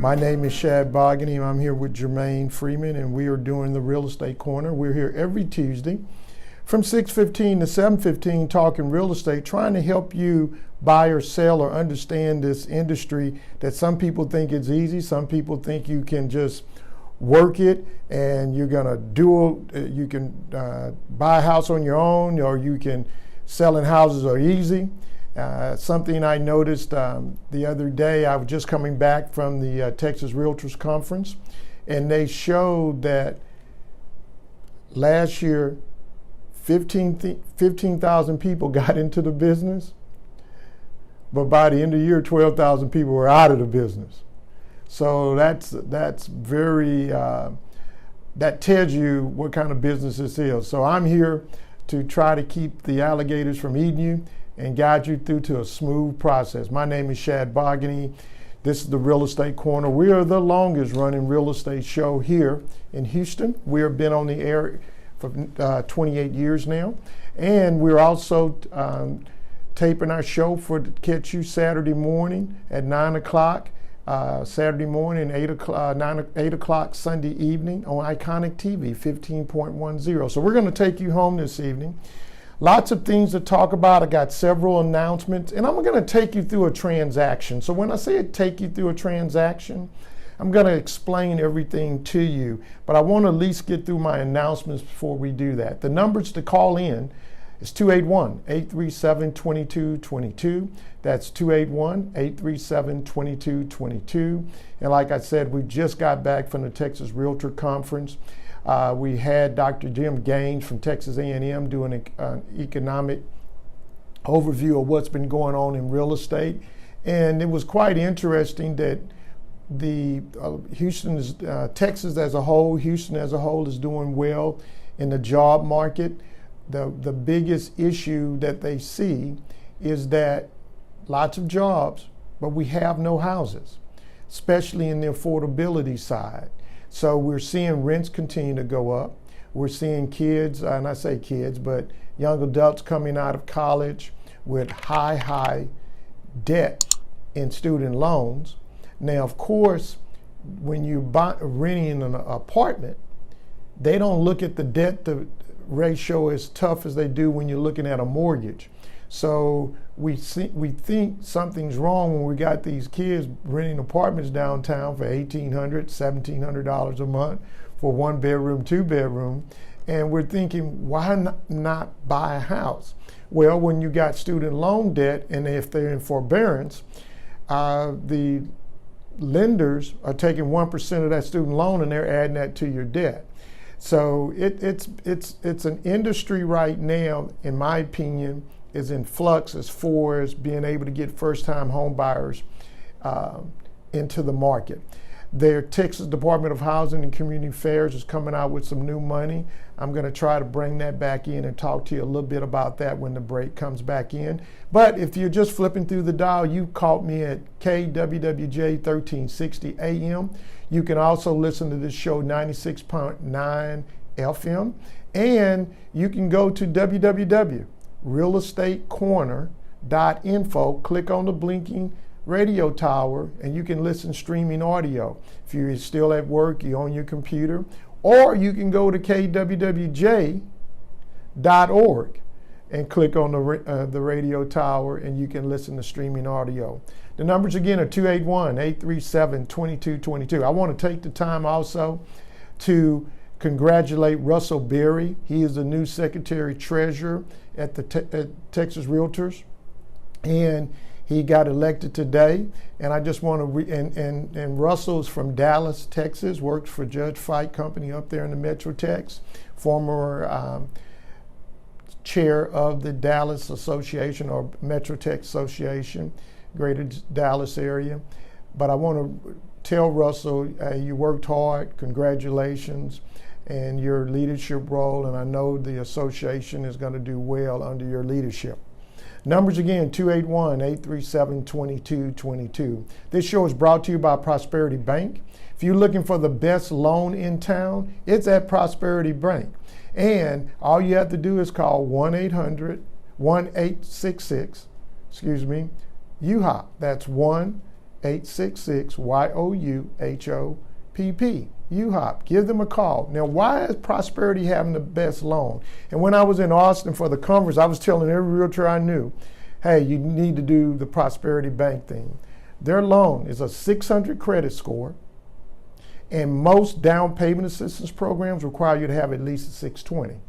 My name is Shad Bogany, and I'm here with Jermaine Freeman, and we are doing the Real Estate Corner. We're here every Tuesday from 6:15 to 7:15 talking real estate, trying to help you buy or sell or understand this industry that some people think it's easy. Some people think you can just work it and you're gonna you can buy a house on your own, or you can selling houses are easy. Something I noticed the other day, I was just coming back from the Texas Realtors Conference, and they showed that last year 15,000 people got into the business, but by the end of the year 12,000 people were out of the business. So that's very, that tells you what kind of business this is. So I'm here to try to keep the alligators from eating you and guide you through to a smooth process. My name is Shad Bogany. This is the Real Estate Corner. We are the longest running real estate show here in Houston. We have been on the air for 28 years now. And we're also taping our show to catch you Saturday morning at 9 o'clock. Saturday morning, 8 o'clock Sunday evening on Iconic TV 15.10. So we're going to take you home this evening. Lots of things to talk about. I got several announcements, and I'm going to take you through a transaction. So when I say take you through a transaction, I'm going to explain everything to you, but I want to at least get through my announcements before we do that. The numbers to call in is 281-837-2222. That's 281-837-2222. And like I said, we just got back from the Texas Realtor Conference. We had Dr. Jim Gaines from Texas A&M doing an economic overview of what's been going on in real estate. And it was quite interesting that the Texas as a whole, Houston as a whole is doing well in the job market. The biggest issue that they see is that lots of jobs, but we have no houses, especially in the affordability side. So we're seeing rents continue to go up. We're seeing kids, and I say kids, but young adults coming out of college with high debt in student loans. Now, of course, when you're renting an apartment, they don't look at the debt to ratio as tough as they do when you're looking at a mortgage. So we think something's wrong when we got these kids renting apartments downtown for $1,800, $1,700 a month for 1 bedroom, 2 bedroom. And we're thinking, why not buy a house? Well, when you got student loan debt, and if they're in forbearance, the lenders are taking 1% of that student loan and they're adding that to your debt. So it's an industry right now, in my opinion, is in flux as far as being able to get first-time home buyers into the market. Their Texas Department of Housing and Community Affairs is coming out with some new money. I'm going to try to bring that back in and talk to you a little bit about that when the break comes back in. But if you're just flipping through the dial, you caught me at KWWJ 1360 AM. You can also listen to this show 96.9 FM. And you can go to www.realestatecorner.info, click on the blinking radio tower, and you can listen streaming audio. If you're still at work, you're on your computer, or you can go to kwwj.org and click on the radio tower, and you can listen to streaming audio. The numbers again are 281-837-2222. I want to take the time also to congratulate Russell Berry. He is the new Secretary Treasurer at the Texas Realtors, and he got elected today. And I just want to and Russell's from Dallas, Texas, works for Judge Fight Company up there in the Metrotex, former chair of the Dallas Association or Metrotex Association, Greater Dallas area. But I want to tell Russell, you worked hard, congratulations, and your leadership role, and I know the association is going to do well under your leadership. Numbers again, 281-837-2222. This show is brought to you by Prosperity Bank. If you're looking for the best loan in town, it's at Prosperity Bank. And all you have to do is call 1-800-1866, UHOP. That's 866-YOUHOPP. UHOP. Give them a call. Now, why is Prosperity having the best loan? And when I was in Austin for the conference, I was telling every realtor I knew, hey, you need to do the Prosperity Bank thing. Their loan is a 600 credit score, and most down payment assistance programs require you to have at least a 620.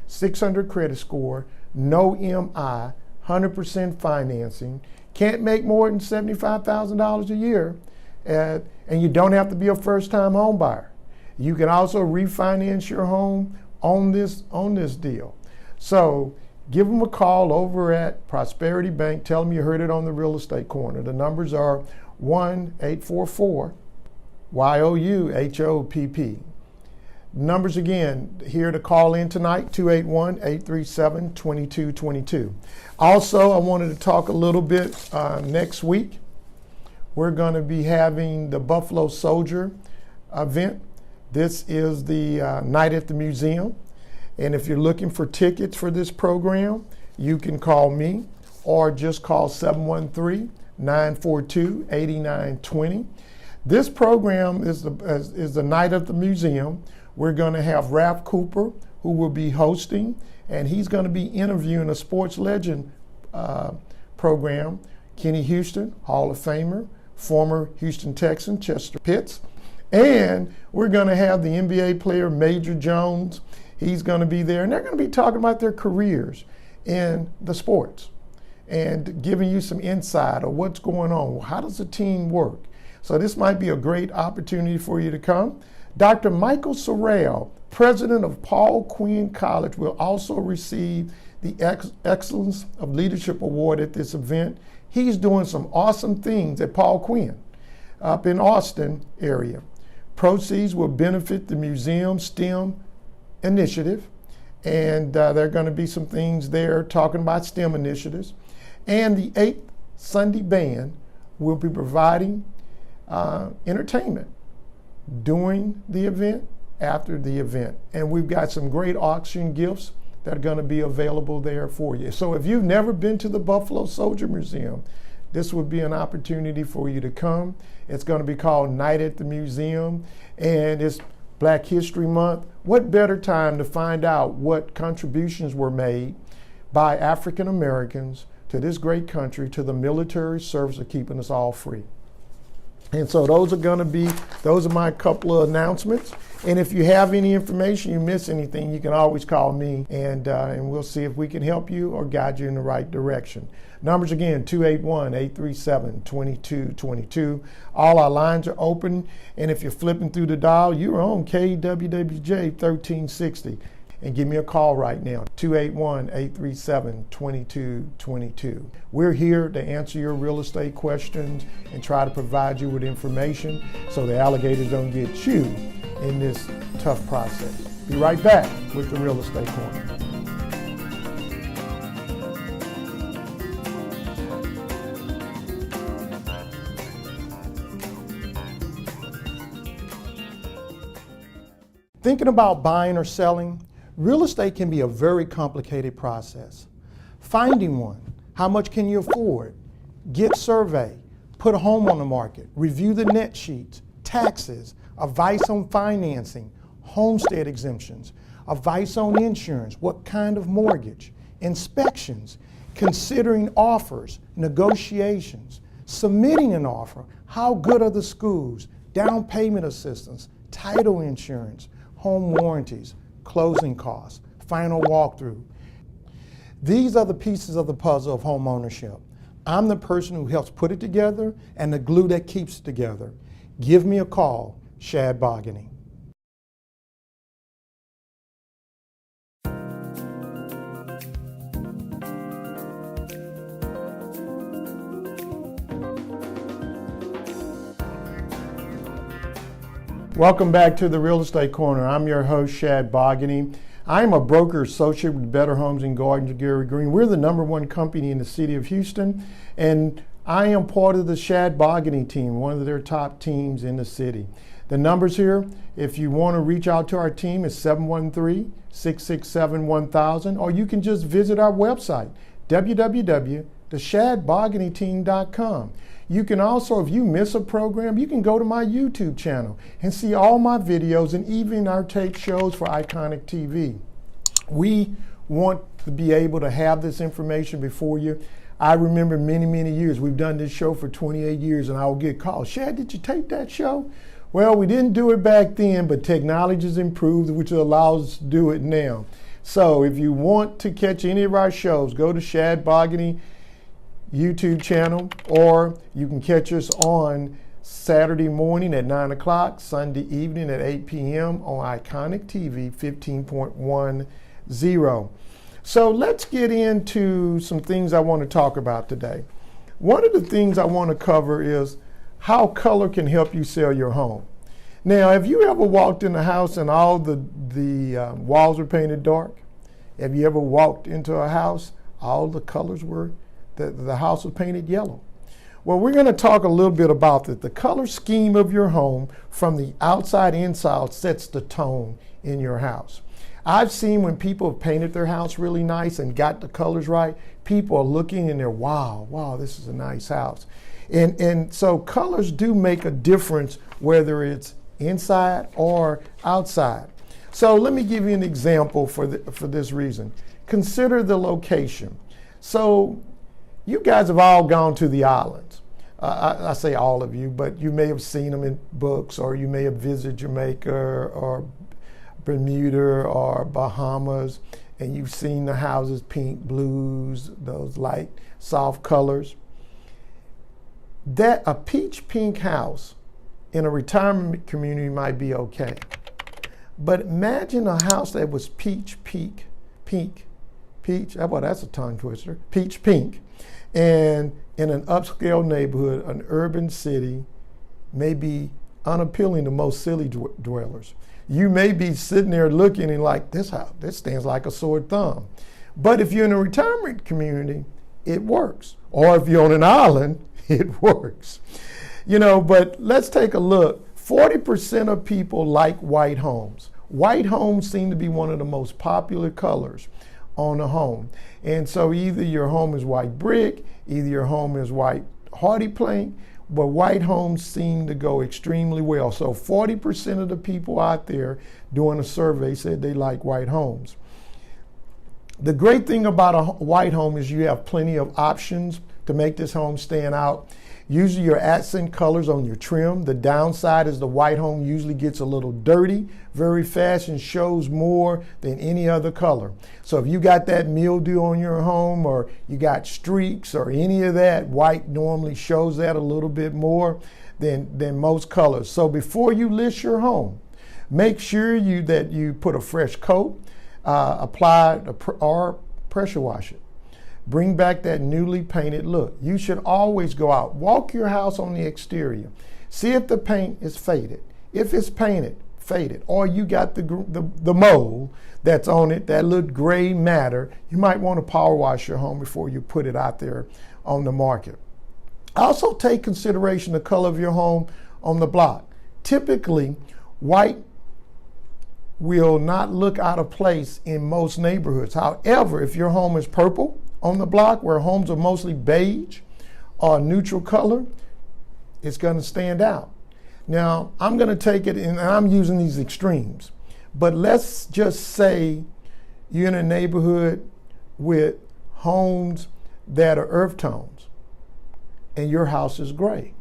600 credit score, no MI, 100% financing, can't make more than $75,000 a year, and you don't have to be a first-time home buyer. You can also refinance your home on this deal. So give them a call over at Prosperity Bank. Tell them you heard it on the Real Estate Corner. The numbers are 1-844-YOUHOPP. Numbers again, here to call in tonight, 281-837-2222. Also, I wanted to talk a little bit next week. We're going to be having the Buffalo Soldier event. This is the night at the museum. And if you're looking for tickets for this program, you can call me or just call 713-942-8920. This program is the night at the museum. We're going to have Ralph Cooper, who will be hosting, and he's going to be interviewing a sports legend program, Kenny Houston, Hall of Famer, former Houston Texan Chester Pitts. And we're going to have the NBA player Major Jones. He's going to be there, and they're going to be talking about their careers in the sports and giving you some insight of what's going on. How does a team work? So this might be a great opportunity for you to come. Dr. Michael Sorrell, president of Paul Quinn College, will also receive the Excellence of Leadership Award at this event. He's doing some awesome things at Paul Quinn up in Austin area. Proceeds will benefit the museum STEM initiative, and there are going to be some things there talking about STEM initiatives. And the 8th Sunday Band will be providing entertainment during the event, after the event. And we've got some great auction gifts that are going to be available there for you. So if you've never been to the Buffalo Soldier Museum, this would be an opportunity for you to come. It's going to be called Night at the Museum, and it's Black History Month. What better time to find out what contributions were made by African Americans to this great country, to the military service of keeping us all free. And so those are my couple of announcements. And if you have any information, you miss anything, you can always call me, and we'll see if we can help you or guide you in the right direction. Numbers again, 281-837-2222. All our lines are open, and if you're flipping through the dial, you're on KWWJ 1360. And give me a call right now, 281-837-2222. We're here to answer your real estate questions and try to provide you with information so the alligators don't get you in this tough process. Be right back with the Real Estate Corner. Thinking about buying or selling? Real estate can be a very complicated process. Finding one, how much can you afford? Get survey, put a home on the market, review the net sheets, taxes, advice on financing, homestead exemptions, advice on insurance, what kind of mortgage, inspections, considering offers, negotiations, submitting an offer, how good are the schools, down payment assistance, title insurance, home warranties, closing costs, final walkthrough. These are the pieces of the puzzle of home ownership. I'm the person who helps put it together and the glue that keeps it together. Give me a call, Shad Bogany. Welcome back to the Real Estate Corner. I'm your host, Shad Bogany. I'm a broker associate with Better Homes and Gardens of Gary Green. We're the #1 company in the city of Houston, and I am part of the Shad Bogany team, one of their top teams in the city. The numbers here, if you want to reach out to our team, is 713-667-1000, or you can just visit our website, www.shadbogany.com. to shadbargainyteam.com. You can also, if you miss a program, you can go to my YouTube channel and see all my videos and even our tape shows for Iconic TV. We want to be able to have this information before you. I remember many years, we've done this show for 28 years, and I will get calls, Shad, did you tape that show? Well, we didn't do it back then, but technology has improved, which allows us to do it now. So if you want to catch any of our shows, go to Shad Bargany YouTube channel, or you can catch us on Saturday morning at 9 o'clock, Sunday evening at 8 p.m. on Iconic TV 15.10. So let's get into some things I want to talk about today. One of the things I want to cover is how color can help you sell your home. Now, have you ever walked in a house and all the walls were painted dark? Have you ever walked into a house, all the colors were, the house was painted yellow? Well, we're going to talk a little bit about that. The color scheme of your home from the outside inside sets the tone in your house. I've seen when people have painted their house really nice and got the colors right, people are looking and they're, wow, this is a nice house. And so colors do make a difference whether it's inside or outside. So let me give you an example for this reason. Consider the location. So you guys have all gone to the islands. I say all of you, but you may have seen them in books, or you may have visited Jamaica or Bermuda or Bahamas, and you've seen the houses, pink, blues, those light, soft colors. That a peach pink house in a retirement community might be okay. But imagine a house that was peach pink, well, that's a tongue twister, peach pink, and in an upscale neighborhood, an urban city, may be unappealing to most city dwellers. You may be sitting there looking and like, this house, this stands like a sore thumb. But if you're in a retirement community, it works. Or if you're on an island, it works. But let's take a look. 40% of people like white homes. White homes seem to be one of the most popular colors on a home. And so either your home is white brick, either your home is white hardy plank, but white homes seem to go extremely well. So 40% of the people out there doing a survey said they like white homes. The great thing about a white home is you have plenty of options to make this home stand out. Usually your accent colors on your trim. The downside is the white home usually gets a little dirty very fast and shows more than any other color. So if you got that mildew on your home, or you got streaks or any of that, white normally shows that a little bit more than most colors. So before you list your home, make sure that you put a fresh coat, apply or pressure wash it. Bring back that newly painted look. You should always go out, walk your house on the exterior, see if the paint is faded. If it's painted, faded, or you got the mold that's on it, that little gray matter, you might want to power wash your home before you put it out there on the market. Also take consideration the color of your home on the block. Typically, white will not look out of place in most neighborhoods. However, if your home is purple on the block, where homes are mostly beige or neutral color, it's going to stand out. Now, I'm going to take it, and I'm using these extremes, but let's just say you're in a neighborhood with homes that are earth tones and your house is gray.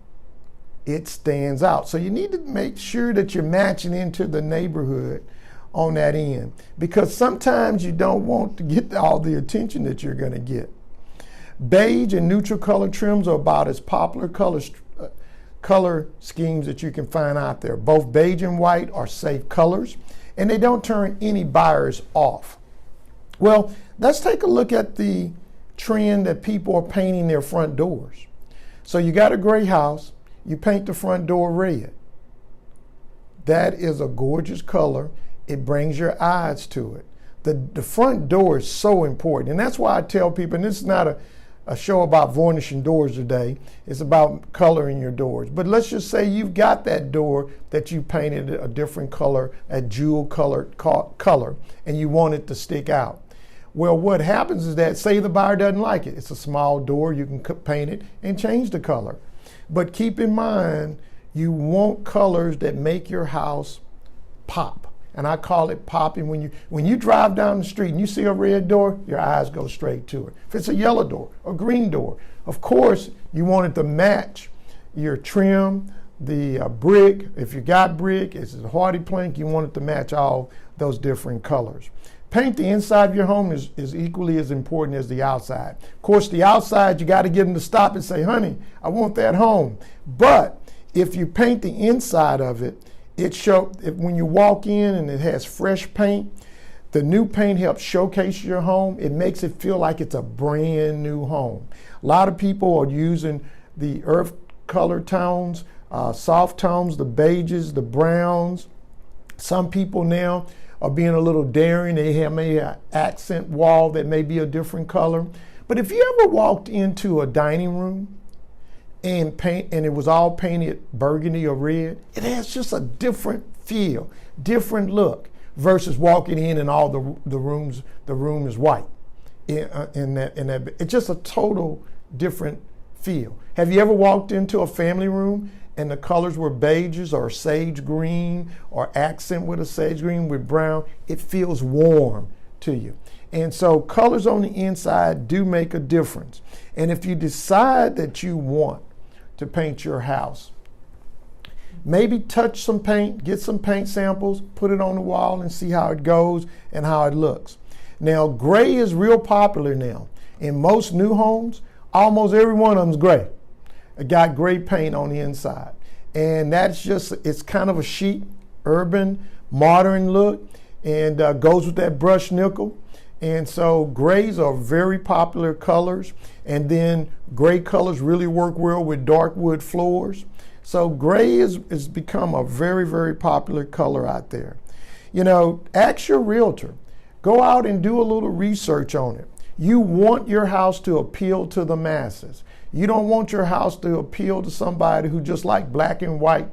It stands out. So you need to make sure that you're matching into the neighborhood on that end, because sometimes you don't want to get all the attention that you're going to get. Beige and neutral color trims are about as popular color schemes that you can find out there. Both beige and white are safe colors, and they don't turn any buyers off. Well, let's take a look at the trend that people are painting their front doors. So you got a gray house, you paint the front door red. That is a gorgeous color. It brings your eyes to it. The front door is so important. And that's why I tell people, and this is not a show about varnishing doors today, it's about coloring your doors. But let's just say you've got that door that you painted a different color, a jewel colored color, and you want it to stick out. Well, what happens is that, say the buyer doesn't like it. It's a small door, you can paint it and change the color. But keep in mind, you want colors that make your house pop. And I call it popping. When you drive down the street and you see a red door, your eyes go straight to it. If it's a yellow door or green door, of course, you want it to match your trim, the brick. If you got brick, it's a hardy plank, you want it to match all those different colors. Paint the inside of your home is equally as important as the outside. Of course, the outside, you got to get them to stop and say, honey, I want that home. But if you paint the inside of it, when you walk in and it has fresh paint, the new paint helps showcase your home. It makes it feel like it's a brand new home. A lot of people are using the earth color tones, soft tones, the beiges, the browns. Some people now are being a little daring. They may have an accent wall that may be a different color. But if you ever walked into a dining room and it was all painted burgundy or red, it has just a different feel, different look, versus walking in and all the room is white. It's just a total different feel. Have you ever walked into a family room and the colors were beiges or sage green or accent with a sage green with brown? It feels warm to you. And so colors on the inside do make a difference. And if you decide that you want to paint your house, maybe touch some paint, get some paint samples, put it on the wall and see how it goes and how it looks. Now, gray is real popular now. In most new homes, almost every one of them is gray. It got gray paint on the inside. And it's kind of a chic, urban, modern look, and goes with that brushed nickel. And so grays are very popular colors. And then gray colors really work well with dark wood floors. So gray has become a very, very popular color out there. You know, ask your realtor. Go out and do a little research on it. You want your house to appeal to the masses. You don't want your house to appeal to somebody who just like black and white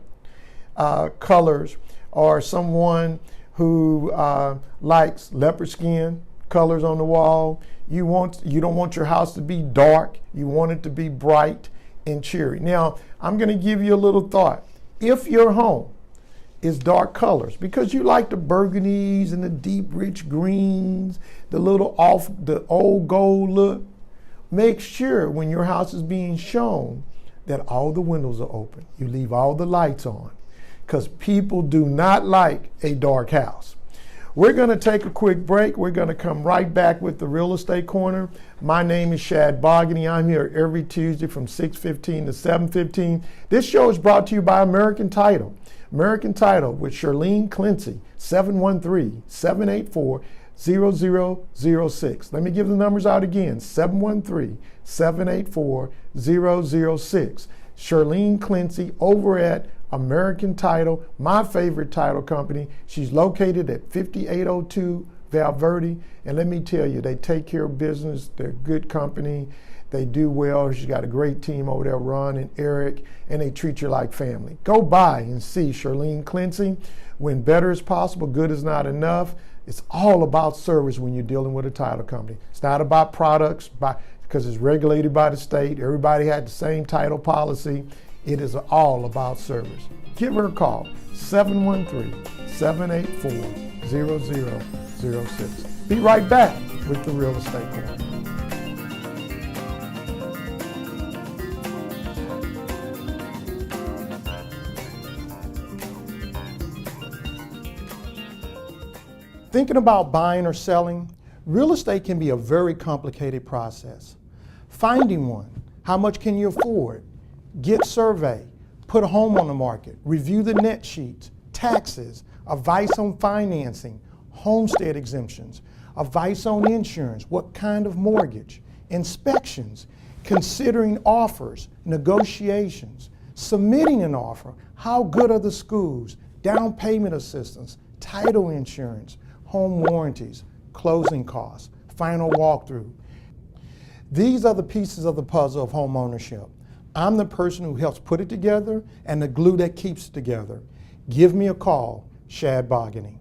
colors, or someone who likes leopard skin colors on the wall. You don't want your house to be dark. You want it to be bright and cheery. Now, I'm going to give you a little thought. If your home is dark colors, because you like the burgundies and the deep, rich greens, the old gold look, make sure when your house is being shown that all the windows are open. You leave all the lights on, because people do not like a dark house. We're going to take a quick break. We're going to come right back with the Real Estate Corner. My name is Shad Bogany. I'm here every Tuesday from 6:15 to 7:15. This show is brought to you by American Title. American Title with Shirlene Clancy, 713-784-0006. Let me give the numbers out again, 713-784-0006. Shirlene Clancy over at American Title, my favorite title company. She's located at 5802 Valverde. And let me tell you, they take care of business. They're a good company. They do well. She's got a great team over there, Ron and Eric, and they treat you like family. Go by and see Shirlene Clancy. When better is possible, good is not enough. It's all about service when you're dealing with a title company. It's not about products, because it's regulated by the state. Everybody had the same title policy. It is all about service. Give her a call, 713-784-0006. Be right back with the Real Estate Corner. Thinking about buying or selling, real estate can be a very complicated process. Finding one, how much can you afford? Get survey, put a home on the market, review the net sheets, taxes, advice on financing, homestead exemptions, advice on insurance, what kind of mortgage, inspections, considering offers, negotiations, submitting an offer, how good are the schools, down payment assistance, title insurance, home warranties, closing costs, final walkthrough. These are the pieces of the puzzle of home ownership. I'm the person who helps put it together and the glue that keeps it together. Give me a call, Shad Bogany.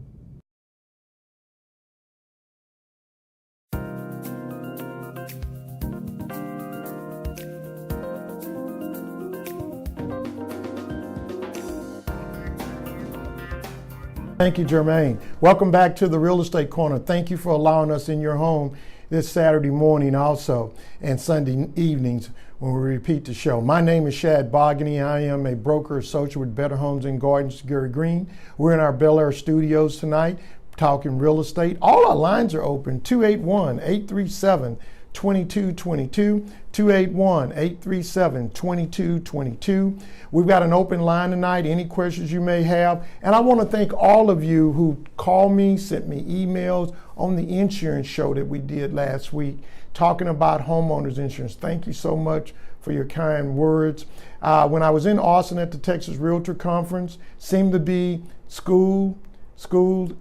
Thank you, Jermaine. Welcome back to the Real Estate Corner. Thank you for allowing us in your home this Saturday morning also, and Sunday evenings when we repeat the show. My name is Shad Bogany. I am a broker associate with Better Homes and Gardens, Gary Green. We're in our Bel Air studios tonight talking real estate. All our lines are open, 281-837-2222, 281-837-2222. We've got an open line tonight, any questions you may have. And I want to thank all of you who called me, sent me emails on the insurance show that we did last week, talking about homeowners insurance. Thank you so much for your kind words. When I was in Austin at the Texas Realtor Conference, seemed to be schools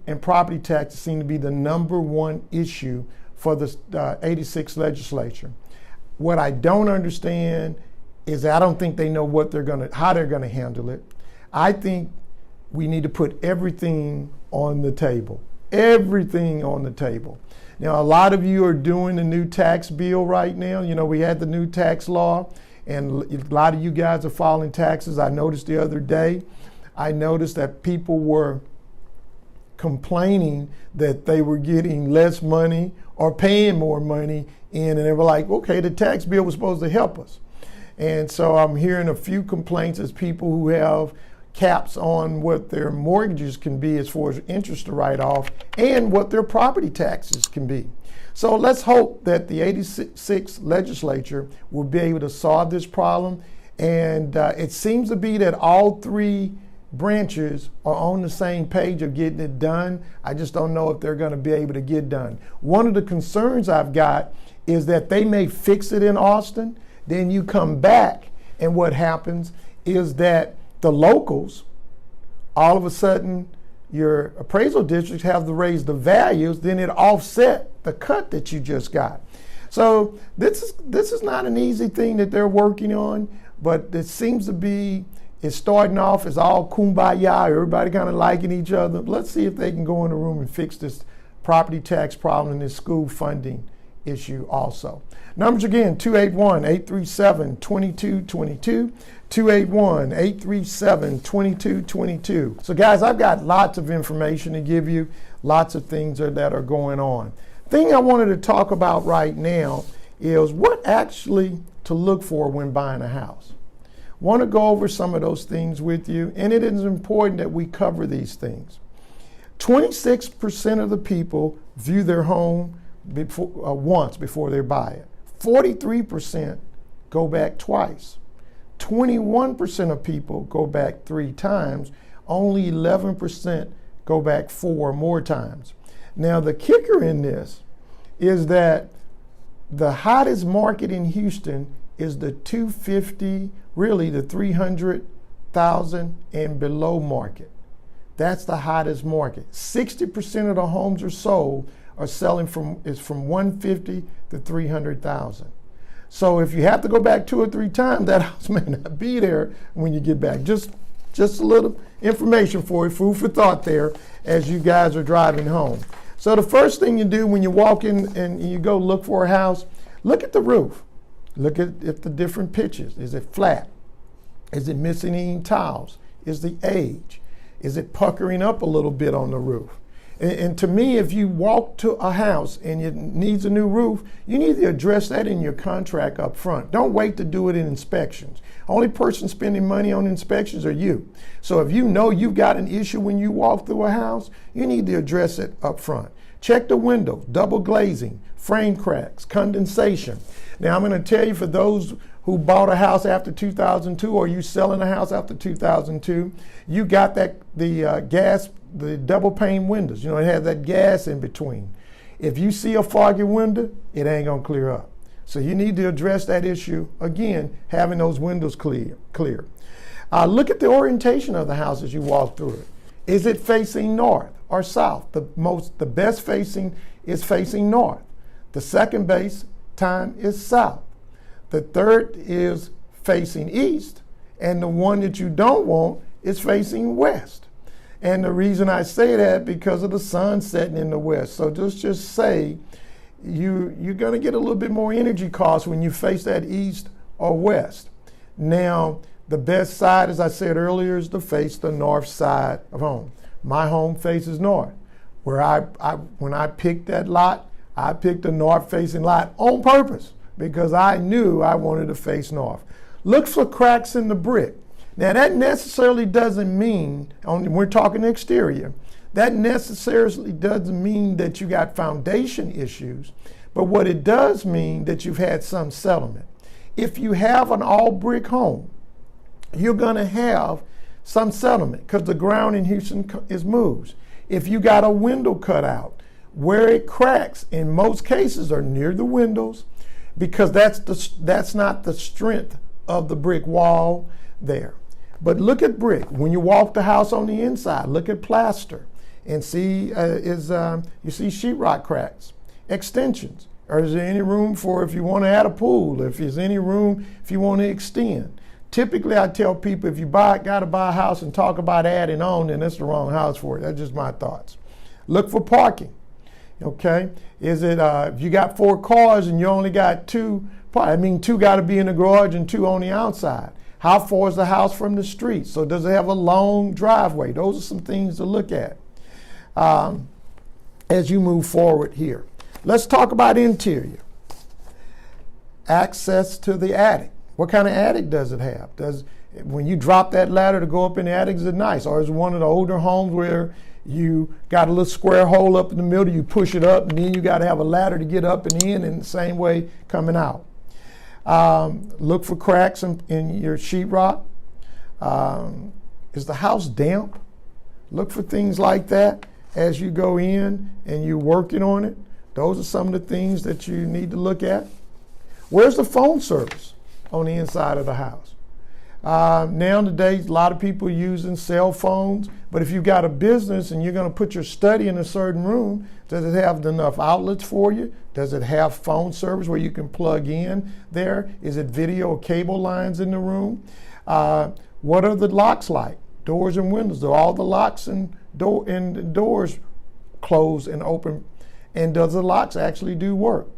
and property taxes seem to be the number one issue for the 86 legislature. What I don't understand is I don't think they know how they're gonna handle it. I think we need to put everything on the table. Everything on the table. Now, a lot of you are doing the new tax bill right now. You know, we had the new tax law, and a lot of you guys are filing taxes. I noticed the other day, that people were complaining that they were getting less money or paying more money in, and they were like, okay, the tax bill was supposed to help us. And so I'm hearing a few complaints as people who have caps on what their mortgages can be as far as interest to write off and what their property taxes can be. So let's hope that the 86 legislature will be able to solve this problem. And it seems to be that all three branches are on the same page of getting it done. I just don't know if they're going to be able to get done. One of the concerns I've got is that they may fix it in Austin, then you come back, and what happens is that the locals, all of a sudden, your appraisal districts have to raise the values, then it offset the cut that you just got. So this is not an easy thing that they're working on, but it seems to be, it's starting off as all kumbaya, everybody kind of liking each other. Let's see if they can go in the room and fix this property tax problem and this school funding issue also. Numbers again, 281-837-2222, 281-837-2222. So guys, I've got lots of information to give you, lots of things that are going on. Thing I wanted to talk about right now is what actually to look for when buying a house. Want to go over some of those things with you, and it is important that we cover these things. 26% of the people view their home once before they buy it. 43% go back twice. 21% of people go back 3 times. Only 11% go back 4 or more times. Now, the kicker in this is that the hottest market in Houston is the 250, really the 300,000 and below market. That's the hottest market. 60% of the homes are sold are selling from 150 to 300,000. So if you have to go back 2 or 3 times, that house may not be there when you get back. Just a little information for you, food for thought there as you guys are driving home. So the first thing you do when you walk in and you go look for a house, look at the roof. Look at if the different pitches. Is it flat? Is it missing any tiles? Is the age? Is it puckering up a little bit on the roof? And to me, if you walk to a house and it needs a new roof, you need to address that in your contract up front. Don't wait to do it in inspections. Only person spending money on inspections are you. So if you know you've got an issue when you walk through a house, you need to address it up front. Check the windows, double glazing, frame cracks, condensation. Now I'm going to tell you, for those who bought a house after 2002 or you selling a house after 2002, you got the double pane windows. You know, it has that gas in between. If you see a foggy window, it ain't gonna clear up. So you need to address that issue, again, having those windows clear. Look at the orientation of the house as you walk through it. Is it facing north or south? The best facing is facing north. The second base time is south. The third is facing east, and the one that you don't want is facing west. And the reason I say that, because of the sun setting in the west. So just say you're going to get a little bit more energy cost when you face that east or west. Now, the best side, as I said earlier, is to face the north side of home. My home faces north. When I picked that lot, I picked a north-facing lot on purpose because I knew I wanted to face north. Look for cracks in the brick. Now that necessarily doesn't mean, we're talking exterior, that necessarily doesn't mean that you got foundation issues, but what it does mean that you've had some settlement. If you have an all brick home, you're gonna have some settlement because the ground in Houston is moves. If you got a window cut out, where it cracks in most cases are near the windows because that's not the strength of the brick wall there. But look at brick. When you walk the house on the inside, look at plaster and see you see sheetrock cracks, extensions. Or is there any room for if you want to add a pool, if there's any room if you want to extend? Typically, I tell people if you got to buy a house and talk about adding on, then that's the wrong house for it. That's just my thoughts. Look for parking. Okay, is it if you got 4 cars and you only got 2? I mean, 2 got to be in the garage and 2 on the outside. How far is the house from the street? So does it have a long driveway? Those are some things to look at as you move forward here. Let's talk about interior. Access to the attic. What kind of attic does it have? When you drop that ladder to go up in the attic, is it nice? Or is it one of the older homes where you got a little square hole up in the middle, you push it up, and then you got to have a ladder to get up and in the same way coming out. Look for cracks in your sheetrock. Is the house damp? Look for things like that as you go in and you're working on it. Those are some of the things that you need to look at. Where's the phone service on the inside of the house? Nowadays, a lot of people using cell phones, but if you've got a business and you're going to put your study in a certain room, does it have enough outlets for you? Does it have phone service where you can plug in there? Is it video or cable lines in the room? What are the locks like? Doors and windows. Do all the locks and doors close and open? And does the locks actually do work?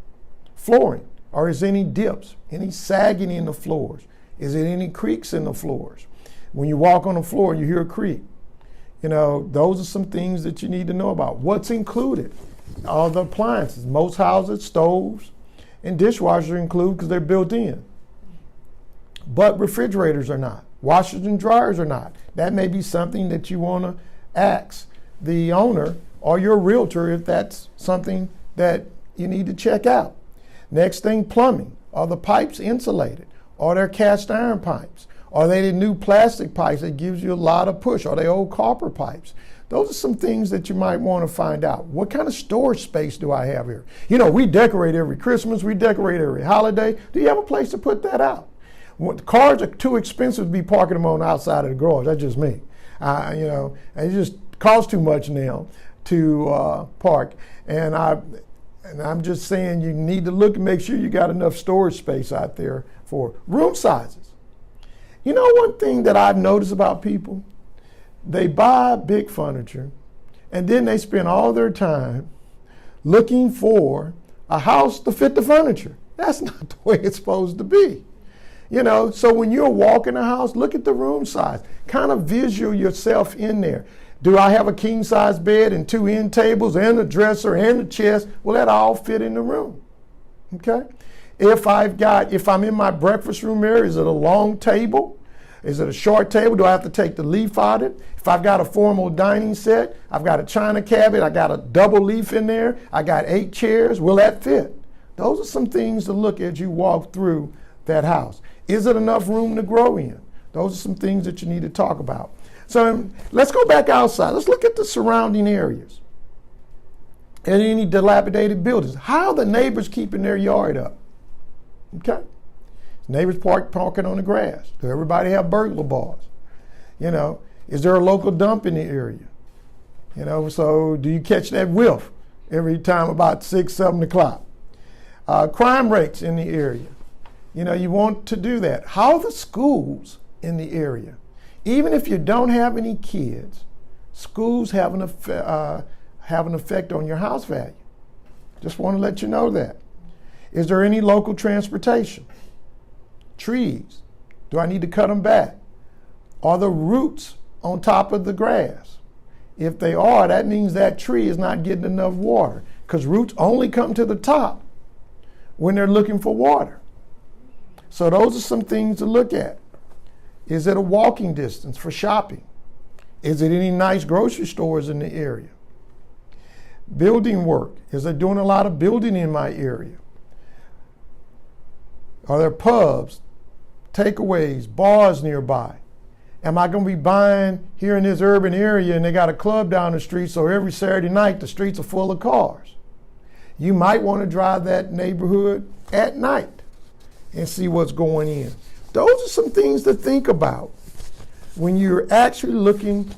Flooring. Or is there any dips, any sagging in the floors? Is there any creaks in the floors? When you walk on the floor, you hear a creak. You know, those are some things that you need to know about. What's included? All the appliances. Most houses, stoves and dishwashers are included because they're built in. But refrigerators are not. Washers and dryers are not. That may be something that you want to ask the owner or your realtor if that's something that you need to check out. Next thing, plumbing. Are the pipes insulated? Are they cast iron pipes? Are they the new plastic pipes that gives you a lot of push? Are they old copper pipes? Those are some things that you might want to find out. What kind of storage space do I have here? You know, we decorate every Christmas, we decorate every holiday. Do you have a place to put that out? Cars are too expensive to be parking them on the outside of the garage. That's just me. You know, it just costs too much now to park. And I'm just saying you need to look and make sure you got enough storage space out there for room sizes. You know, one thing that I've noticed about people, they buy big furniture and then they spend all their time looking for a house to fit the furniture. That's not the way it's supposed to be. You know, so when you're walking a house, look at the room size. Kind of visual yourself in there. Do I have a king size bed and 2 end tables and a dresser and a chest? Well, that all fit in the room. Okay? If I'm in my breakfast room area, is it a long table? Is it a short table? Do I have to take the leaf out of it? If I've got a formal dining set, I've got a china cabinet, I got a double leaf in there, I got 8 chairs, will that fit? Those are some things to look at as you walk through that house. Is it enough room to grow in? Those are some things that you need to talk about. So let's go back outside. Let's look at the surrounding areas. And any dilapidated buildings. How are the neighbors keeping their yard up? Okay? Neighbors parking on the grass. Do everybody have burglar bars? You know, is there a local dump in the area? You know, so do you catch that whiff every time about 6, 7 o'clock? Crime rates in the area. You know, you want to do that. How are the schools in the area? Even if you don't have any kids, schools have an effect on your house value. Just want to let you know that. Is there any local transportation? Trees. Do I need to cut them back? Are the roots on top of the grass? If they are, that means that tree is not getting enough water, because roots only come to the top when they're looking for water. So those are some things to look at. Is it a walking distance for shopping? Is it any nice grocery stores in the area? Building work. Is there doing a lot of building in my area? Are there pubs, takeaways, bars nearby? Am I going to be buying here in this urban area and they got a club down the street, so every Saturday night the streets are full of cars? You might want to drive that neighborhood at night and see what's going in. Those are some things to think about when you're actually looking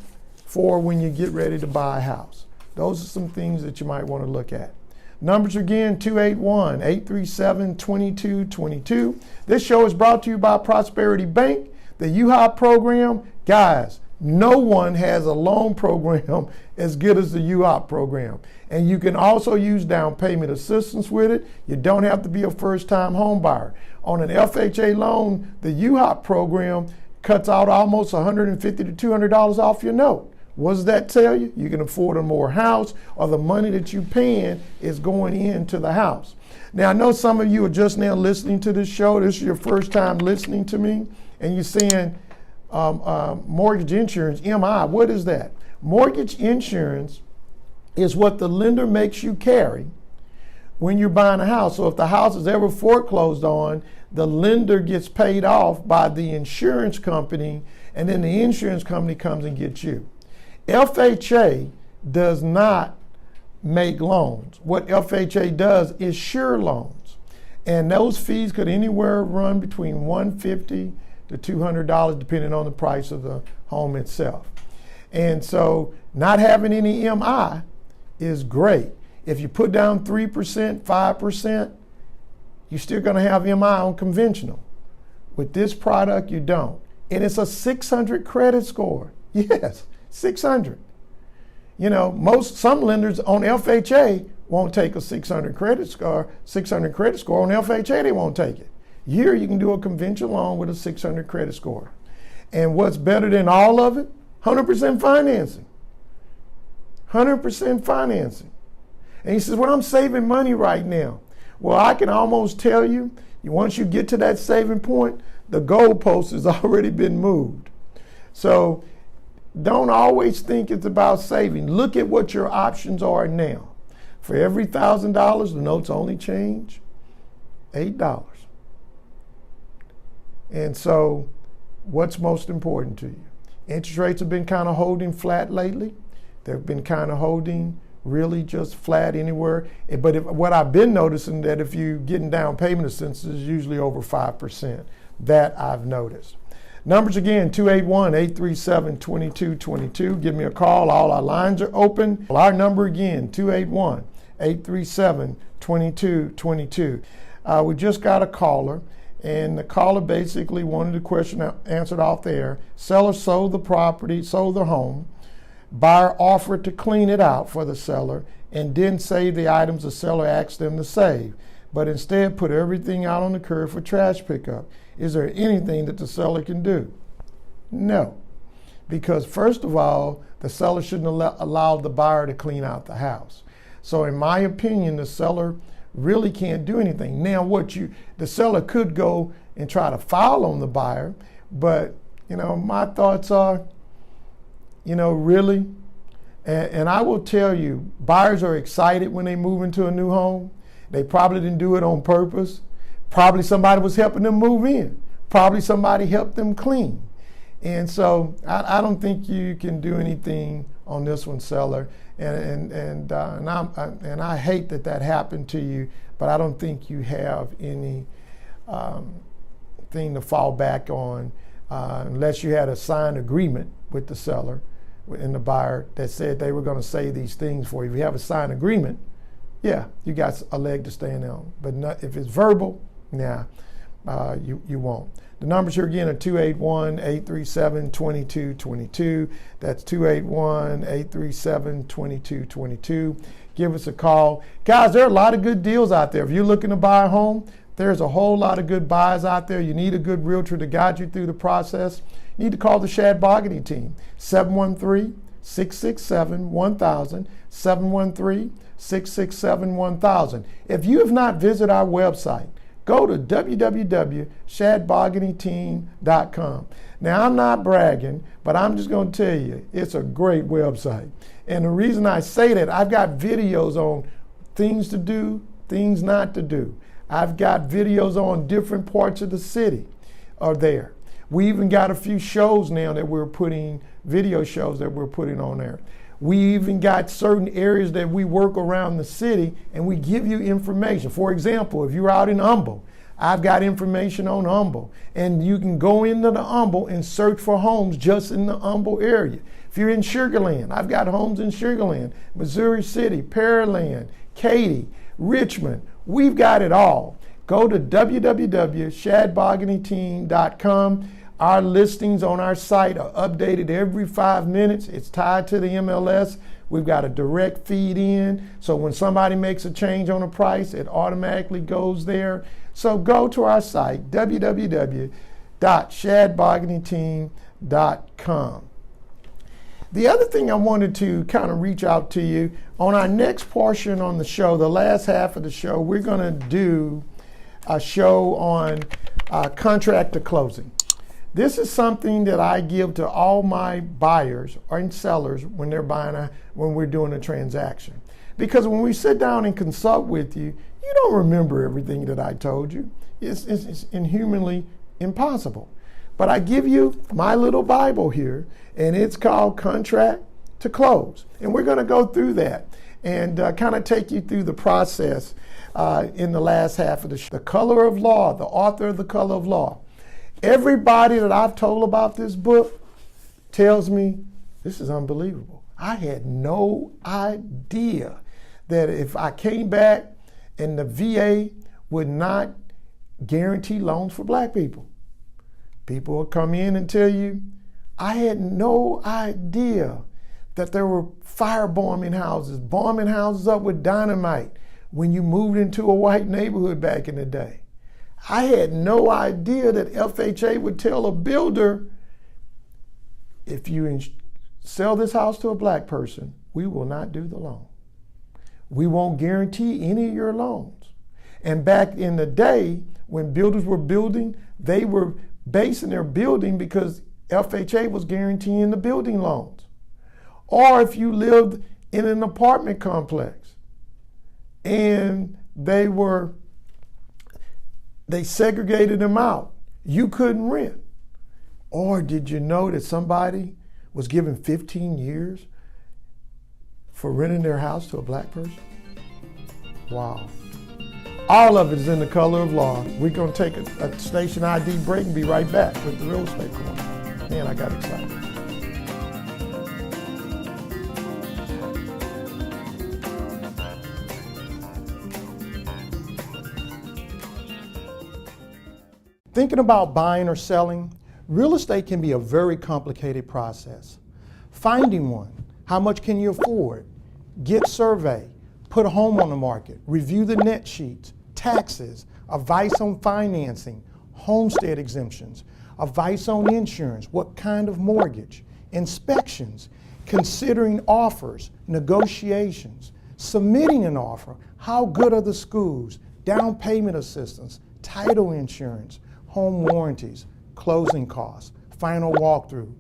for when you get ready to buy a house. Those are some things that you might want to look at. Numbers again, 281-837-2222. This show is brought to you by Prosperity Bank, the UHOP program. Guys, no one has a loan program as good as the UHOP program. And you can also use down payment assistance with it. You don't have to be a first-time home buyer. On an FHA loan, the UHOP program cuts out almost $150 to $200 off your note. What does that tell you? You can afford a more house, or the money that you're paying is going into the house. Now, I know some of you are just now listening to this show. This is your first time listening to me, and you're saying mortgage insurance, MI, what is that? Mortgage insurance is what the lender makes you carry when you're buying a house. So if the house is ever foreclosed on, the lender gets paid off by the insurance company, and then the insurance company comes and gets you. FHA does not make loans. What FHA does is sure loans. And those fees could anywhere run between $150 to $200 depending on the price of the home itself. And so not having any MI is great. If you put down 3%, 5%, you're still going to have MI on conventional. With this product, you don't. And it's a 600 credit score. Yes. 600. You know, some lenders on FHA won't take a 600 credit score. 600 credit score on FHA, they won't take it. Here you can do a conventional loan with a 600 credit score. And what's better than all of it? 100% financing. 100% financing. And he says, well, I'm saving money right now. Well, I can almost tell you, once you get to that saving point, the goalpost has already been moved. So don't always think it's about saving. Look at what your options are now. For every $1,000, the notes only change $8. And so what's most important to you? Interest rates have been kind of holding flat lately. They've been kind of holding really just flat anywhere. But what I've been noticing that if you're getting down payment assistance is usually over 5%. That I've noticed. Numbers again, 281-837-2222. Give me a call. All our lines are open. Our number again, 281-837-2222. We just got a caller, and the caller basically wanted the question answered off the air. Seller sold the property, sold the home. Buyer offered to clean it out for the seller and didn't save the items the seller asked them to save, but instead put everything out on the curb for trash pickup. Is there anything that the seller can do? No. Because first of all, the seller shouldn't allow the buyer to clean out the house. So in my opinion, the seller really can't do anything. Now the seller could go and try to file on the buyer, but my thoughts are, really, and I will tell you, buyers are excited when they move into a new home. They probably didn't do it on purpose. Probably somebody was helping them move in. Probably somebody helped them clean. And so I don't think you can do anything on this one, seller. And I hate that happened to you, but I don't think you have any thing to fall back on unless you had a signed agreement with the seller and the buyer that said they were going to say these things for you. If you have a signed agreement, yeah, you got a leg to stand on. But if it's verbal, you won't. The numbers here again are 281-837-2222. That's 281-837-2222. Give us a call. Guys, there are a lot of good deals out there. If you're looking to buy a home, there's a whole lot of good buys out there. You need a good realtor to guide you through the process. You need to call the Shad Bogany team, 713 667-1000, 713-667-1000. If you have not visited our website, go to www.shadboganyteam.com. Now, I'm not bragging, but I'm just going to tell you, it's a great website. And the reason I say that, I've got videos on things to do, things not to do. I've got videos on different parts of the city are there. We even got a few shows now that we're putting, video shows that we're putting on there. We even got certain areas that we work around the city and we give you information. For example, if you're out in Humble, I've got information on Humble, and you can go into the Humble and search for homes just in the Humble area. If you're in Sugar Land, I've got homes in Sugar Land, Missouri City, Pearland, Katy, Richmond. We've got it all. Go to www.shadboganyteam.com. Our listings on our site are updated every 5 minutes. It's tied to the MLS. We've got a direct feed in. So when somebody makes a change on a price, it automatically goes there. So go to our site, www.shadboganyteam.com. The other thing I wanted to kind of reach out to you, on our next portion on the show, the last half of the show, we're going to do a show on contract to closing. This is something that I give to all my buyers and sellers when they're when we're doing a transaction. Because when we sit down and consult with you, you don't remember everything that I told you. It's inhumanly impossible. But I give you my little Bible here, and it's called Contract to Close. And we're going to go through that and kind of take you through the process in the last half of the show. The Color of Law, the author of The Color of Law. Everybody that I've told about this book tells me this is unbelievable. I had no idea that if I came back and the VA would not guarantee loans for black people. People will come in and tell you, I had no idea that there were bombing houses up with dynamite when you moved into a white neighborhood back in the day. I had no idea that FHA would tell a builder, if you sell this house to a black person, we will not do the loan. We won't guarantee any of your loans. And back in the day, when builders were building, they were basing their building because FHA was guaranteeing the building loans. Or if you lived in an apartment complex and they segregated them out, you couldn't rent. Or did you know that somebody was given 15 years for renting their house to a black person? Wow. All of it is in The Color of Law. We're going to take a station ID break and be right back with the Real Estate Corner. Man, I got excited. Thinking about buying or selling, real estate can be a very complicated process. Finding one, how much can you afford? Get survey, put a home on the market, review the net sheets, taxes, advice on financing, homestead exemptions, advice on insurance, what kind of mortgage, inspections, considering offers, negotiations, submitting an offer, how good are the schools, down payment assistance, title insurance, home warranties, closing costs, final walkthrough.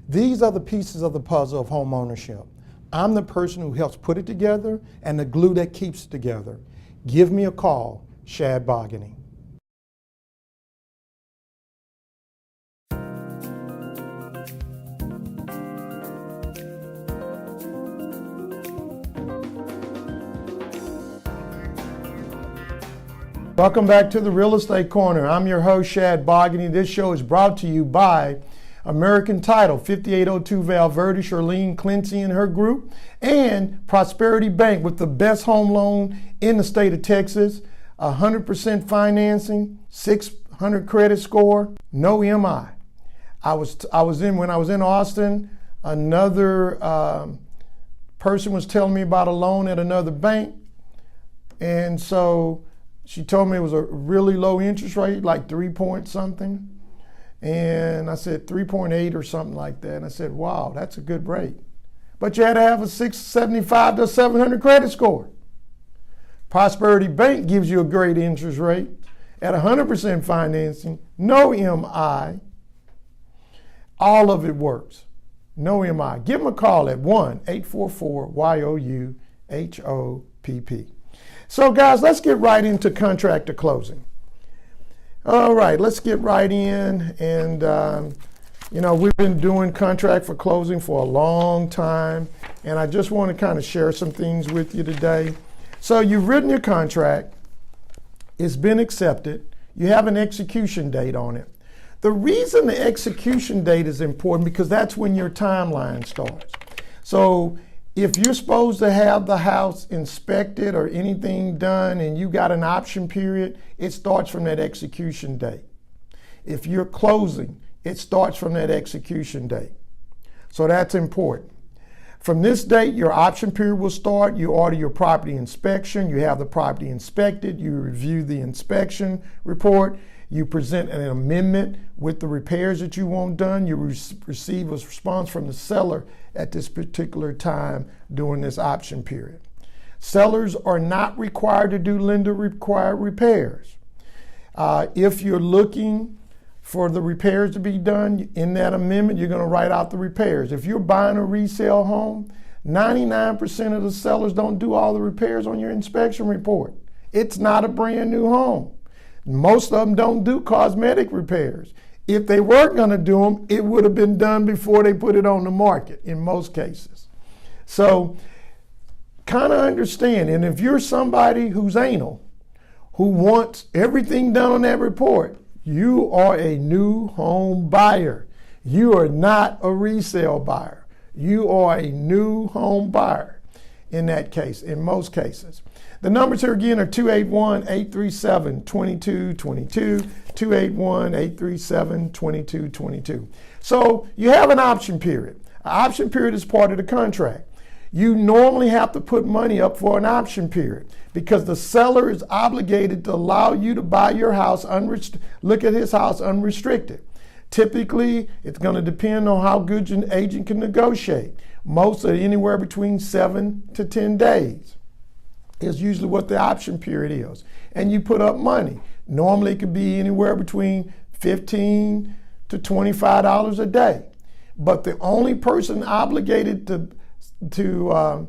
These are the pieces of the puzzle of home ownership. I'm the person who helps put it together and the glue that keeps it together. Give me a call, Shad Bogany. Welcome back to the Real Estate Corner. I'm your host, Shad Bogany. This show is brought to you by American Title, 5802 Val Verde, Charlene Clincy and her group, and Prosperity Bank with the best home loan in the state of Texas, 100% financing, 600 credit score, no MI. When I was in Austin, another person was telling me about a loan at another bank, and so she told me it was a really low interest rate, like 3 point something. And I said 3.8 or something like that. And I said, wow, that's a good rate. But you had to have a 675 to 700 credit score. Prosperity Bank gives you a great interest rate at 100% financing, no MI. All of it works. No MI. Give them a call at 1-844-YOU-HOPP. So guys, let's get right into contract to closing. All right, let's get right in. And, we've been doing contract for closing for a long time. And I just want to kind of share some things with you today. So you've written your contract. It's been accepted. You have an execution date on it. The reason the execution date is important because that's when your timeline starts. So if you're supposed to have the house inspected or anything done and you got an option period, it starts from that execution date. If you're closing, it starts from that execution date. So that's important. From this date, your option period will start. You order your property inspection. You have the property inspected. You review the inspection report. You present an amendment with the repairs that you want done. You receive a response from the seller at this particular time during this option period. Sellers are not required to do lender required repairs. If you're looking for the repairs to be done in that amendment, you're going to write out the repairs. If you're buying a resale home, 99% of the sellers don't do all the repairs on your inspection report. It's not a brand new home. Most of them don't do cosmetic repairs. If they were going to do them, it would have been done before they put it on the market in most cases. So kind of understand. And if you're somebody who's anal, who wants everything done on that report, you are a new home buyer. You are not a resale buyer. You are a new home buyer in that case, in most cases. The numbers here again are 281-837-2222, 281-837-2222. So you have an option period. An option period is part of the contract. You normally have to put money up for an option period because the seller is obligated to allow you to buy your house, look at his house unrestricted. Typically, it's going to depend on how good your agent can negotiate. Most are anywhere between 7 to 10 days. Is usually what the option period is. And you put up money. Normally it could be anywhere between $15 to $25 a day. But the only person obligated to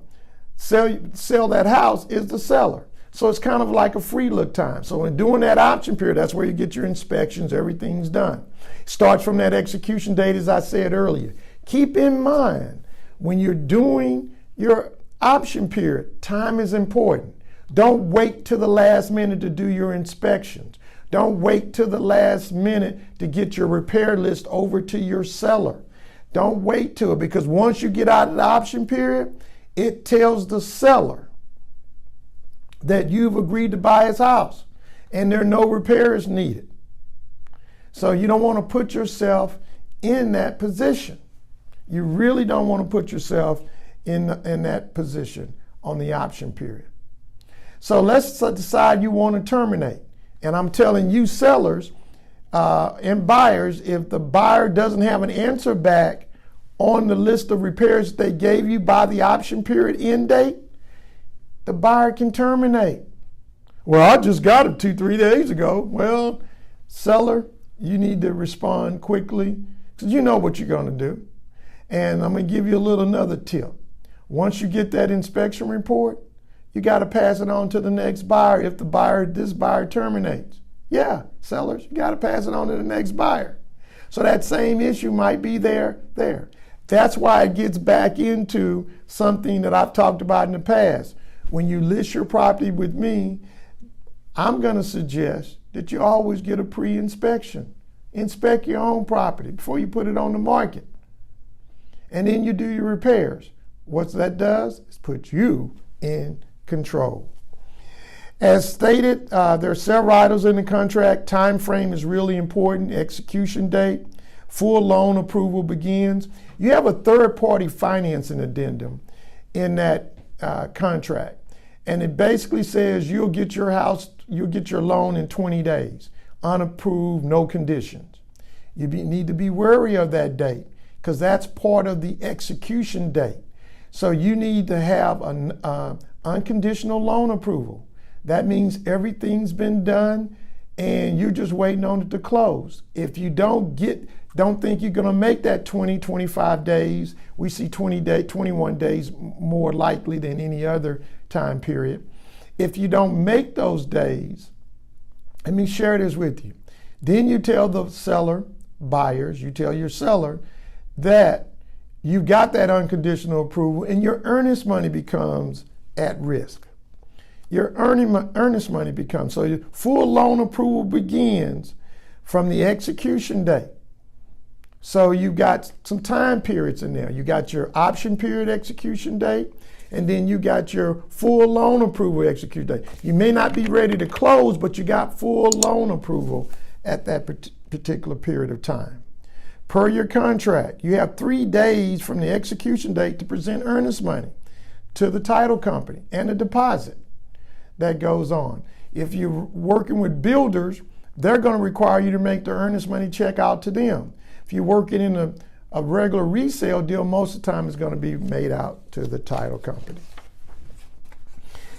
sell that house is the seller. So it's kind of like a free look time. So in doing that option period, that's where you get your inspections, everything's done. Starts from that execution date, as I said earlier. Keep in mind, when you're doing your option period, time is important. Don't wait till the last minute to do your inspections. Don't wait till the last minute to get your repair list over to your seller. Don't wait till it, because once you get out of the option period, it tells the seller that you've agreed to buy his house and there are no repairs needed. So you don't want to put yourself in that position. You really don't want to put yourself in that position on the option period. So let's decide you want to terminate. And I'm telling you sellers and buyers, if the buyer doesn't have an answer back on the list of repairs they gave you by the option period end date, the buyer can terminate. Well, I just got it 2-3 days ago. Well, seller, you need to respond quickly because you know what you're going to do. And I'm going to give you another tip. Once you get that inspection report, you got to pass it on to the next buyer if this buyer terminates. Yeah, sellers, you got to pass it on to the next buyer. So that same issue might be there. That's why it gets back into something that I've talked about in the past. When you list your property with me, I'm going to suggest that you always get a pre-inspection. Inspect your own property before you put it on the market. And then you do your repairs. What that does is put you in control. As stated, there are several items in the contract. Time frame is really important. Execution date. Full loan approval begins. You have a third-party financing addendum in that contract. And it basically says you'll get your loan in 20 days. Unapproved, no conditions. You need to be wary of that date because that's part of the execution date. So you need to have an unconditional loan approval. That means everything's been done and you're just waiting on it to close. If you don't think you're going to make that 20, 25 days, we see 21 days more likely than any other time period. If you don't make those days, let me share this with you. Then you tell the seller, buyers, you tell your seller that you've got that unconditional approval and your earnest money becomes at risk. Your earnest money becomes, so your full loan approval begins from the execution date. So you've got some time periods in there. You got your option period execution date, and then you got your full loan approval execution date. You may not be ready to close, but you got full loan approval at that particular period of time. Per your contract, you have 3 days from the execution date to present earnest money to the title company and a deposit that goes on. If you're working with builders, they're going to require you to make the earnest money check out to them. If you're working in a regular resale deal, most of the time it's going to be made out to the title company.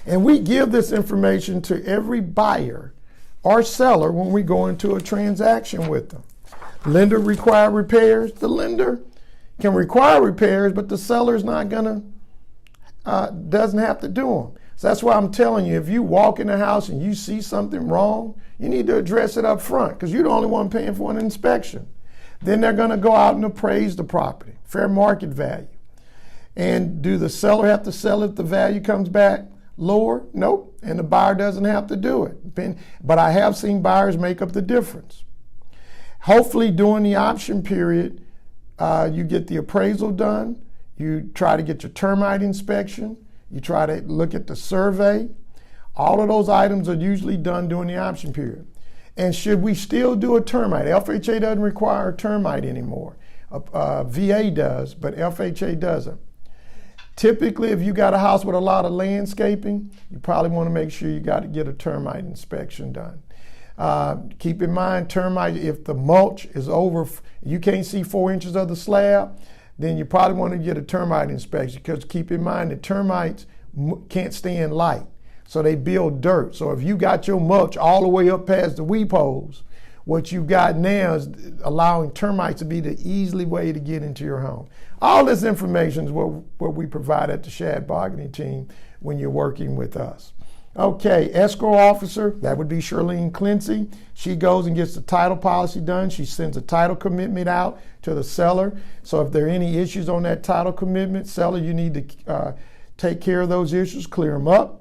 And we give this information to every buyer or seller when we go into a transaction with them. Lender require repairs. The lender can require repairs, but the seller's not going to, doesn't have to do them. So that's why I'm telling you, if you walk in the house and you see something wrong, you need to address it up front because you're the only one paying for an inspection. Then they're going to go out and appraise the property, fair market value. And do the seller have to sell if the value comes back lower? Nope. And the buyer doesn't have to do it. But I have seen buyers make up the difference. Hopefully during the option period, you get the appraisal done. You try to get your termite inspection. You try to look at the survey. All of those items are usually done during the option period. And should we still do a termite? FHA doesn't require a termite anymore. VA does, but FHA doesn't. Typically, if you got a house with a lot of landscaping, you probably want to make sure you got to get a termite inspection done. Keep in mind, termite, if the mulch is over, you can't see 4 inches of the slab, then you probably want to get a termite inspection because keep in mind that termites can't stand light. So they build dirt. So if you got your mulch all the way up past the weep holes, what you've got now is allowing termites to be the easy way to get into your home. All this information is what we provide at the Shad Bargaining Team when you're working with us. Okay, escrow officer, that would be Charlene Clancy. She goes and gets the title policy done. She sends a title commitment out to the seller. So if there are any issues on that title commitment, seller, you need to take care of those issues, clear them up.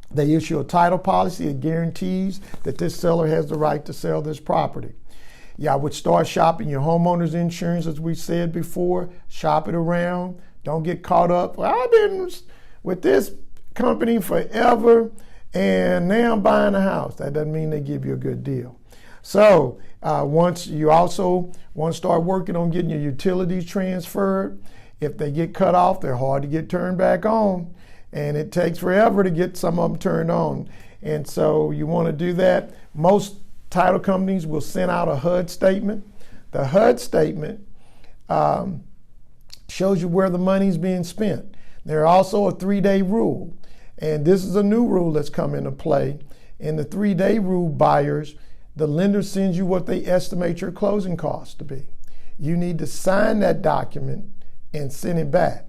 They issue a title policy that guarantees that this seller has the right to sell this property. Yeah, I would start shopping your homeowner's insurance, as we said before. Shop it around. Don't get caught up. Well, I've been with this company forever, and now I'm buying a house. That doesn't mean they give you a good deal. So once you also want to start working on getting your utilities transferred, if they get cut off, they're hard to get turned back on. And it takes forever to get some of them turned on. And so you want to do that. Most title companies will send out a HUD statement. The HUD statement shows you where the money's being spent. There's also a 3-day rule. And this is a new rule that's come into play. In the 3-day rule, buyers, the lender sends you what they estimate your closing costs to be. You need to sign that document and send it back.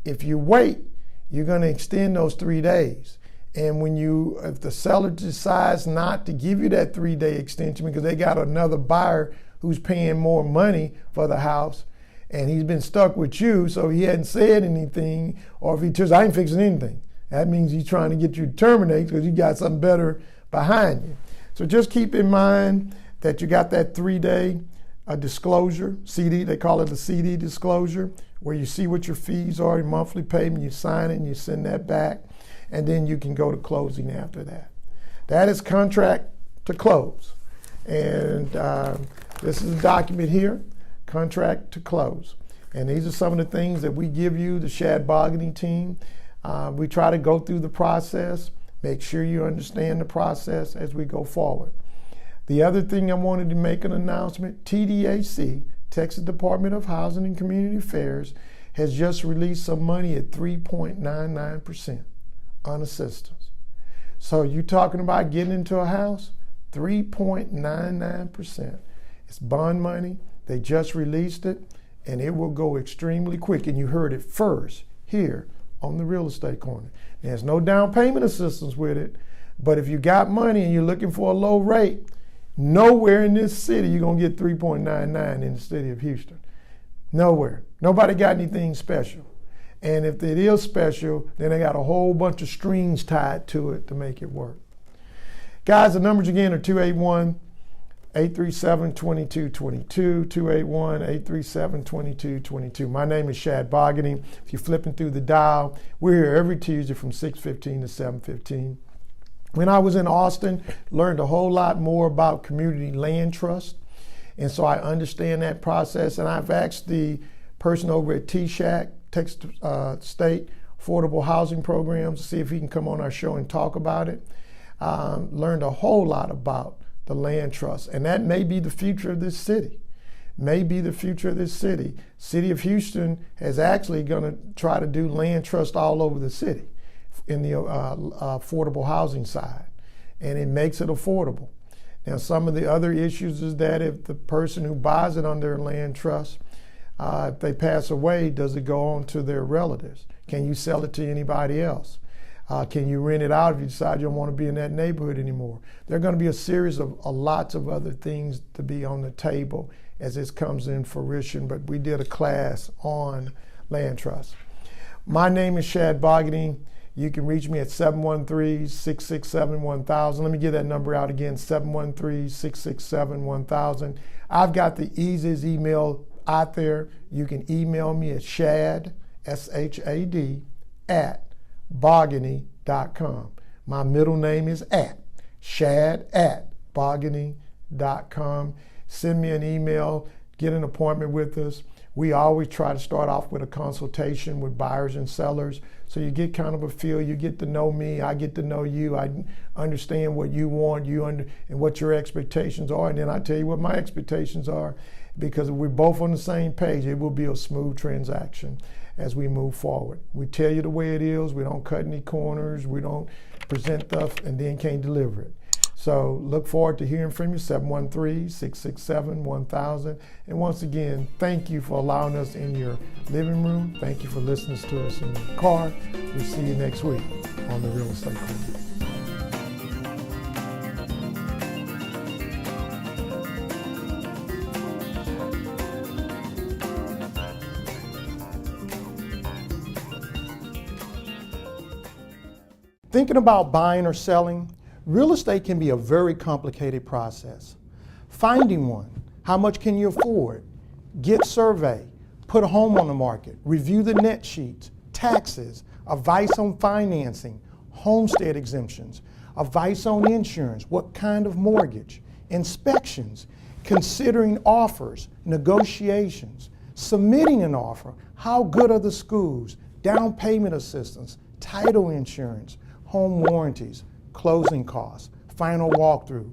If you wait, you're going to extend those 3 days. And if the seller decides not to give you that 3-day extension because they got another buyer who's paying more money for the house and he's been stuck with you, so he hadn't said anything, or if he says, I ain't fixing anything, that means he's trying to get you to terminate because you got something better behind you. So just keep in mind that you got that 3-day disclosure, CD, they call it a CD disclosure, where you see what your fees are, your monthly payment, you sign it and you send that back, and then you can go to closing after that. That is contract to close. And this is a document here, contract to close. And these are some of the things that we give you, the Shad Bargaining Team. We try to go through the process, make sure you understand the process as we go forward. The other thing I wanted to make an announcement, TDAC, Texas Department of Housing and Community Affairs, has just released some money at 3.99% on assistance. So you're talking about getting into a house, 3.99%. It's bond money. They just released it, and it will go extremely quick. And you heard it first here on the Real Estate Corner. There's no down payment assistance with it, but if you got money and you're looking for a low rate, nowhere in this city you're going to get 3.99 in the city of Houston. Nowhere. Nobody got anything special. And if it is special, then they got a whole bunch of strings tied to it to make it work. Guys, the numbers again are 281-837-2222, 281-837-2222. My name is Shad Bogany. If you're flipping through the dial, we're here every Tuesday from 6:15 to 7:15. When I was in Austin, learned a whole lot more about community land trust. And so I understand that process. And I've asked the person over at TSHAC, Texas State Affordable Housing Programs, to see if he can come on our show and talk about it. Learned a whole lot about the land trust. And that may be the future of this city. May be the future of this city. City of Houston is actually going to try to do land trust all over the city in the affordable housing side. And it makes it affordable. Now, some of the other issues is that if the person who buys it under a land trust, if they pass away, does it go on to their relatives? Can you sell it to anybody else? Can you rent it out if you decide you don't want to be in that neighborhood anymore? There are going to be a series of lots of other things to be on the table as this comes in fruition, but we did a class on land trust. My name is Shad Bogany. You can reach me at 713-667-1000. Let me give that number out again, 713-667-1000. I've got the easiest email out there. You can email me at shad, S-H-A-D, @bogany.com. My middle name is shad@bogany.com. Send me an email, get an appointment with us. We always try to start off with a consultation with buyers and sellers. So you get kind of a feel, you get to know me, I get to know you, I understand what you want, and what your expectations are, and then I tell you what my expectations are, because if we're both on the same page, it will be a smooth transaction as we move forward. We tell you the way it is, we don't cut any corners, we don't present stuff and then can't deliver it. So look forward to hearing from you, 713-667-1000. And once again, thank you for allowing us in your living room. Thank you for listening to us in your car. We'll see you next week on the Real Estate Corner. Thinking about buying or selling? Real estate can be a very complicated process. Finding one, how much can you afford? Get survey, put a home on the market, review the net sheets, taxes, advice on financing, homestead exemptions, advice on insurance, what kind of mortgage, inspections, considering offers, negotiations, submitting an offer, how good are the schools, down payment assistance, title insurance, home warranties, closing costs, final walkthrough.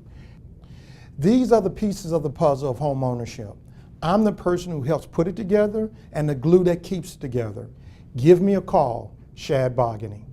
These are the pieces of the puzzle of home ownership. I'm the person who helps put it together and the glue that keeps it together. Give me a call, Shad Bogany.